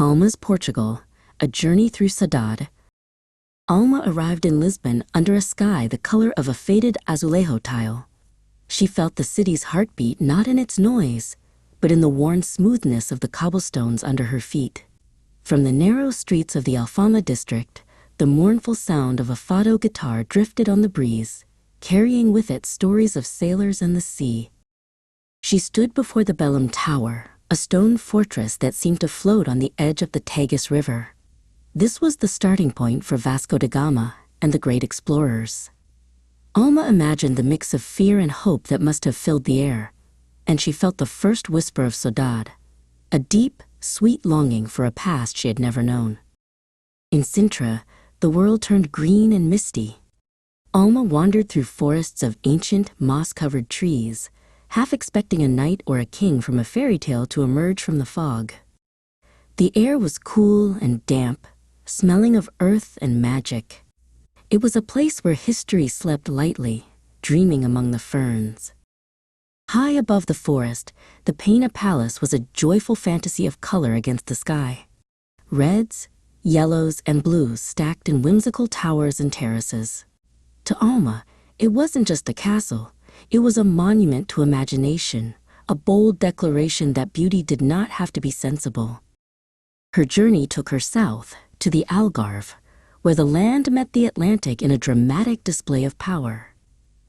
Alma's Portugal, a journey through Saudade. Alma arrived in Lisbon under a sky the color of a faded azulejo tile. She felt the city's heartbeat not in its noise, but in the worn smoothness of the cobblestones under her feet. From the narrow streets of the Alfama district, the mournful sound of a fado guitar drifted on the breeze, carrying with it stories of sailors and the sea. She stood before the Belém Tower, a stone fortress that seemed to float on the edge of the Tagus River. This was the starting point for Vasco da Gama and the great explorers. Alma imagined the mix of fear and hope that must have filled the air, and she felt the first whisper of Saudade, a deep, sweet longing for a past she had never known. In Sintra, the world turned green and misty. Alma wandered through forests of ancient, moss-covered trees, half expecting a knight or a king from a fairy tale to emerge from the fog. The air was cool and damp, smelling of earth and magic. It was a place where history slept lightly, dreaming among the ferns. High above the forest, the Pena Palace was a joyful fantasy of color against the sky. Reds, yellows, and blues stacked in whimsical towers and terraces. To Alma, it wasn't just a castle. It was a monument to imagination, a bold declaration that beauty did not have to be sensible. Her journey took her south, to the Algarve, where the land met the Atlantic in a dramatic display of power.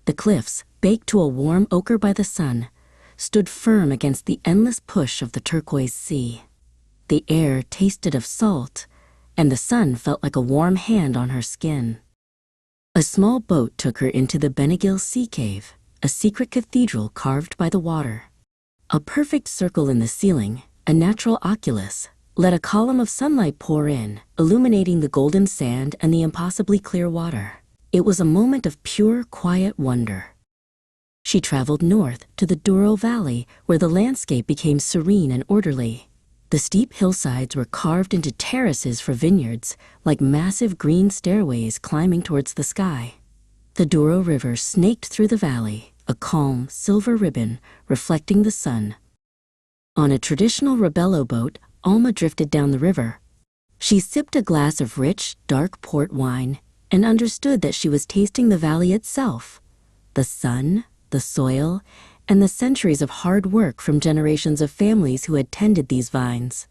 The cliffs, baked to a warm ochre by the sun, stood firm against the endless push of the turquoise sea. The air tasted of salt, and the sun felt like a warm hand on her skin. A small boat took her into the Beniguil Sea Cave, a secret cathedral carved by the water. A perfect circle in the ceiling, a natural oculus, let a column of sunlight pour in, illuminating the golden sand and the impossibly clear water. It was a moment of pure, quiet wonder. She traveled north to the Douro Valley, where the landscape became serene and orderly. The steep hillsides were carved into terraces for vineyards, like massive green stairways climbing towards the sky. The Douro River snaked through the valley, a calm, silver ribbon reflecting the sun. On a traditional Rebello boat, Alma drifted down the river. She sipped a glass of rich, dark port wine and understood that she was tasting the valley itself, the sun, the soil, and the centuries of hard work from generations of families who had tended these vines.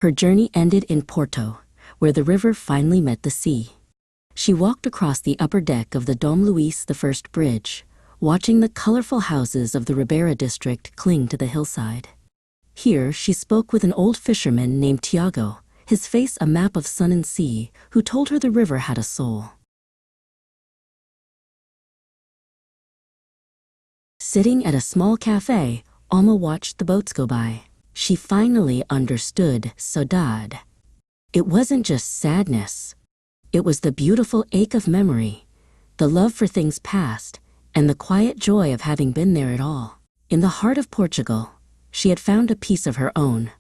Her journey ended in Porto, where the river finally met the sea. She walked across the upper deck of the Dom Luís I bridge, watching the colorful houses of the Ribeira district cling to the hillside. Here, she spoke with an old fisherman named Tiago, his face a map of sun and sea, who told her the river had a soul. Sitting at a small cafe, Alma watched the boats go by. She finally understood Saudade. It wasn't just sadness. It was the beautiful ache of memory, the love for things past, and the quiet joy of having been there at all. In the heart of Portugal, she had found a piece of her own,